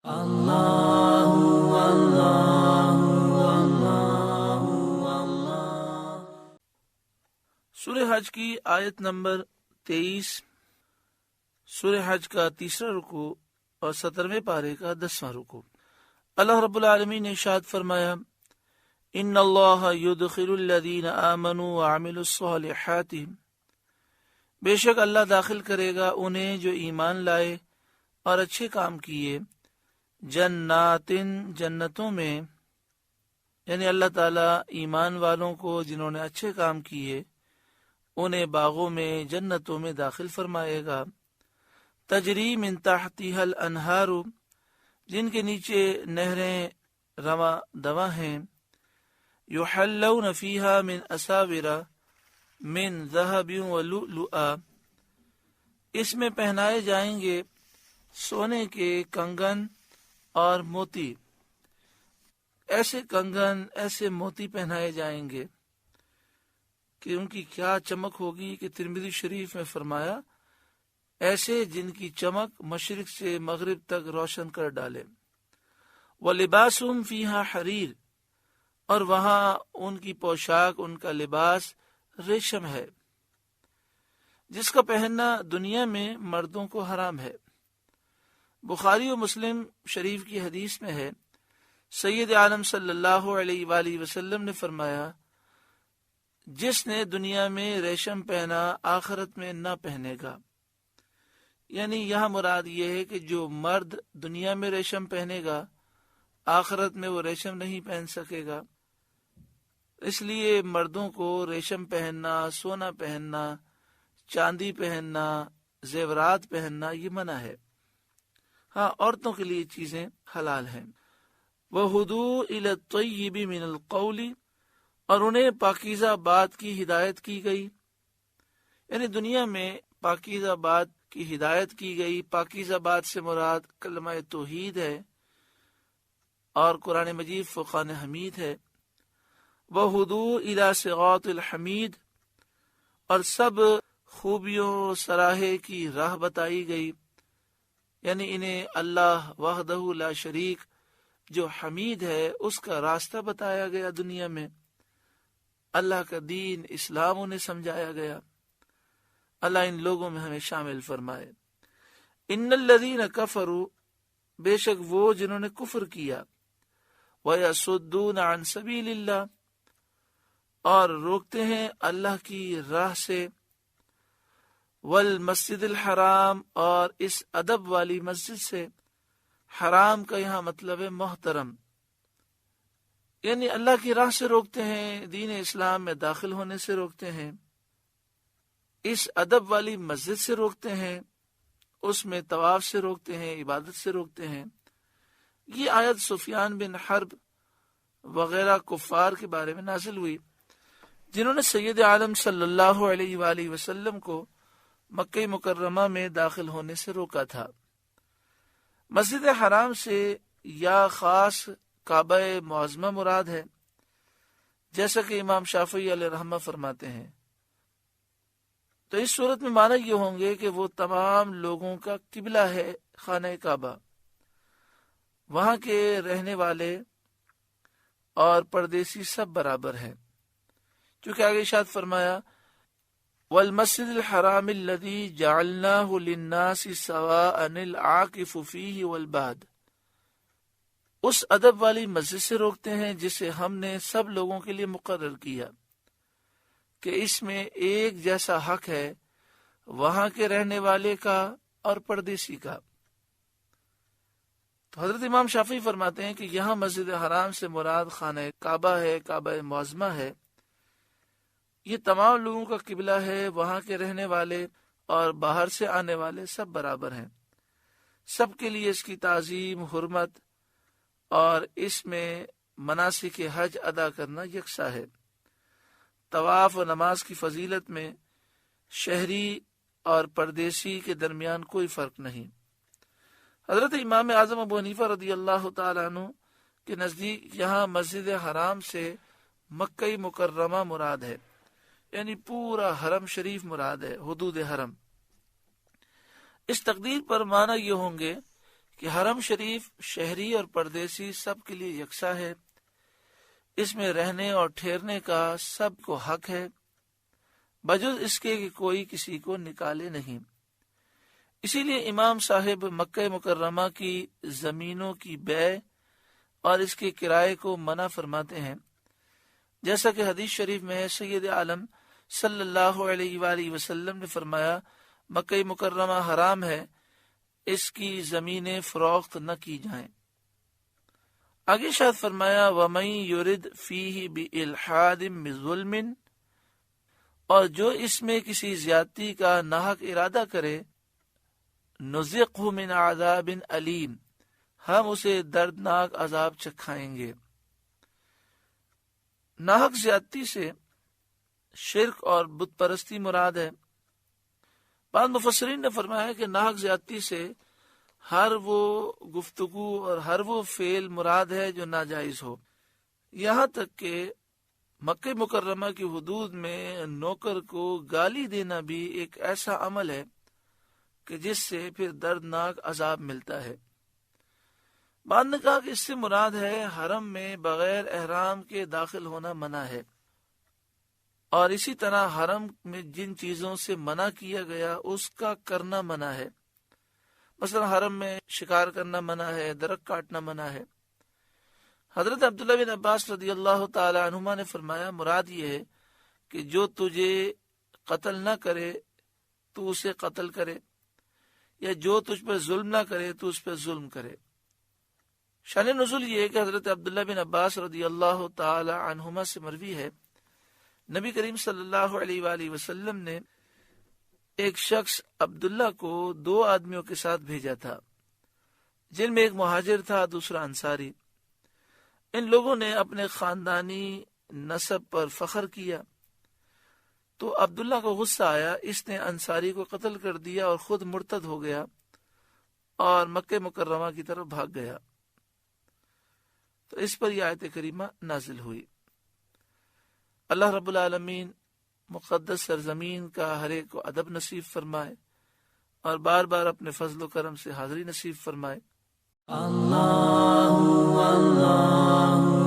اللہ اللہ اللہ۔ سورہ حج کی آیت نمبر 23، سورہ حج کا تیسرا رکوع اور 17ویں پارے کا 10واں رکوع۔ اللہ رب العالمین نے ارشاد فرمایا، ان اللہ یدخل الذین آمنوا وعملوا الصالحات، بے شک اللہ داخل کرے گا انہیں جو ایمان لائے اور اچھے کام کیے، جنات، جنتوں میں، یعنی اللہ تعالیٰ ایمان والوں کو جنہوں نے اچھے کام کیے انہیں باغوں میں، جنتوں میں داخل فرمائے گا، تجری من تحتها الانہار، جن کے نیچے نہریں رواں دواں ہیں، یحلون فیہا من اساور من ذہب ولؤلؤا، اس میں پہنائے جائیں گے سونے کے کنگن اور موتی، ایسے کنگن، ایسے موتی پہنائے جائیں گے کہ ان کی کیا چمک ہوگی کہ ترمذی شریف میں فرمایا ایسے جن کی چمک مشرق سے مغرب تک روشن کر ڈالے۔ وَلِبَاسُهُمْ فِيهَا حَرِيرٌ، اور وہاں ان کی پوشاک، ان کا لباس ریشم ہے، جس کا پہننا دنیا میں مردوں کو حرام ہے۔ بخاری و مسلم شریف کی حدیث میں ہے، سید عالم صلی اللہ علیہ وآلہ وسلم نے فرمایا، جس نے دنیا میں ریشم پہنا آخرت میں نہ پہنے گا۔ یعنی یہاں مراد یہ ہے کہ جو مرد دنیا میں ریشم پہنے گا آخرت میں وہ ریشم نہیں پہن سکے گا، اس لیے مردوں کو ریشم پہننا، سونا پہننا، چاندی پہننا، زیورات پہننا یہ منع ہے۔ ہاں، عورتوں کے لیے چیزیں حلال ہیں۔ وَهُدُوا إِلَى الطَّيِّبِ مِنَ الْقَوْلِ، اور انہیں پاکیزہ بات کی ہدایت کی گئی، یعنی دنیا میں پاکیزہ بات کی ہدایت کی گئی۔ پاکیزہ بات سے مراد کلمہ توحید ہے اور قرآن مجید فرقان حمید ہے۔ وَهُدُوا إِلَى صِرَاطِ الْحَمِيدِ، اور سب خوبیوں سراہے کی راہ بتائی گئی، یعنی انہیں اللہ وحدہ لا شریک جو حمید ہے اس کا راستہ بتایا گیا، دنیا میں اللہ کا دین اسلام انہیں سمجھایا گیا۔ اللہ ان لوگوں میں ہمیں شامل فرمائے۔ ان الذین کفروا، بے شک وہ جنہوں نے کفر کیا، ویصدون عن سبیل اللہ، اور روکتے ہیں اللہ کی راہ سے، والمسجد الحرام، اور اس ادب والی مسجد سے۔ حرام کا یہاں مطلب ہے محترم، یعنی اللہ کی راہ سے روکتے ہیں، دین اسلام میں داخل ہونے سے روکتے ہیں، اس ادب والی مسجد سے روکتے ہیں، اس میں طواف سے روکتے ہیں، عبادت سے روکتے ہیں۔ یہ آیت سفیان بن حرب وغیرہ کفار کے بارے میں نازل ہوئی جنہوں نے سید عالم صلی اللہ علیہ وآلہ وسلم کو مکہ مکرمہ میں داخل ہونے سے روکا تھا۔ مسجد حرام سے یا خاص کعبہ معظمہ مراد ہے، جیسا کہ امام شافعی علیہ رحمہ فرماتے ہیں۔ تو اس صورت میں معنی یہ ہوں گے کہ وہ تمام لوگوں کا قبلہ ہے خانہ کعبہ، وہاں کے رہنے والے اور پردیسی سب برابر ہیں، کیونکہ آگے ارشاد فرمایا، والمسجد الحرام الذي جعلناه للناس سواء العاكف فيه والباد، اس ادب والی مسجد سے روکتے ہیں جسے ہم نے سب لوگوں کے لیے مقرر کیا کہ اس میں ایک جیسا حق ہے وہاں کے رہنے والے کا اور پردیسی کا۔ تو حضرت امام شافعی فرماتے ہیں کہ یہاں مسجد حرام سے مراد خانہ کعبہ ہے، کعبہ معظمہ ہے، یہ تمام لوگوں کا قبلہ ہے، وہاں کے رہنے والے اور باہر سے آنے والے سب برابر ہیں، سب کے لیے اس کی تعظیم، حرمت اور اس میں مناسک حج ادا کرنا یکساں ہے۔ طواف و نماز کی فضیلت میں شہری اور پردیسی کے درمیان کوئی فرق نہیں۔ حضرت امام اعظم ابو حنیفہ رضی اللہ تعالیٰ عنہ کے نزدیک یہاں مسجد حرام سے مکہ مکرمہ مراد ہے، یعنی پورا حرم شریف مراد ہے، حدود حرم۔ اس تقدیر پر معنی یہ ہوں گے کہ حرم شریف شہری اور پردیسی سب کے لیے یکساں ہے، اس میں رہنے اور ٹھہرنے کا سب کو حق ہے، بجز اس کے کہ کوئی کسی کو نکالے نہیں۔ اسی لیے امام صاحب مکہ مکرمہ کی زمینوں کی بیع اور اس کے کرائے کو منع فرماتے ہیں، جیسا کہ حدیث شریف میں ہے، سید عالم صلی اللہ علیہ وآلہ وسلم نے فرمایا، مکہ مکرمہ حرام ہے، اس کی زمینیں فروخت نہ کی جائیں۔ آگے شاید فرمایا، وَمَن يُرِدْ فِيهِ بِإِلْحَادٍ بِظُلْمٍ، اور جو اس میں کسی زیادتی کا ناحق ارادہ کرے، نُذِقْهُ مِنْ عَذَابٍ أَلِيمٍ، ہم اسے دردناک عذاب چکھائیں گے۔ ناحق زیادتی سے شرک اور بت پرستی مراد ہے۔ بعض مفسرین نے فرمایا کہ ناحق زیادتی سے ہر وہ گفتگو اور ہر وہ فعل مراد ہے جو ناجائز ہو، یہاں تک کہ مکہ مکرمہ کی حدود میں نوکر کو گالی دینا بھی ایک ایسا عمل ہے کہ جس سے پھر دردناک عذاب ملتا ہے۔ بعد نے کہا کہ اس سے مراد ہے حرم میں بغیر احرام کے داخل ہونا منع ہے، اور اسی طرح حرم میں جن چیزوں سے منع کیا گیا اس کا کرنا منع ہے، مثلا حرم میں شکار کرنا منع ہے، درخت کاٹنا منع ہے۔ حضرت عبداللہ بن عباس رضی اللہ تعالی عنہما نے فرمایا، مراد یہ ہے کہ جو تجھے قتل نہ کرے تو اسے قتل کرے، یا جو تجھ پر ظلم نہ کرے تو اس پر ظلم کرے۔ شان نزول یہ ہے کہ حضرت عبداللہ بن عباس رضی اللہ تعالی عنہما سے مروی ہے، نبی کریم صلی اللہ علیہ وآلہ وسلم نے ایک شخص عبداللہ کو 2 آدمیوں کے ساتھ بھیجا تھا، جن میں ایک مہاجر تھا، دوسرا انصاری۔ ان لوگوں نے اپنے خاندانی نسب پر فخر کیا، تو عبداللہ کو غصہ آیا، اس نے انصاری کو قتل کر دیا اور خود مرتد ہو گیا اور مکہ مکرمہ کی طرف بھاگ گیا۔ تو اس پر یہ آیت کریمہ نازل ہوئی۔ اللہ رب العالمین مقدس سرزمین کا ہر ایک کو ادب نصیب فرمائے اور بار بار اپنے فضل و کرم سے حاضری نصیب فرمائے۔ اللہ اللہ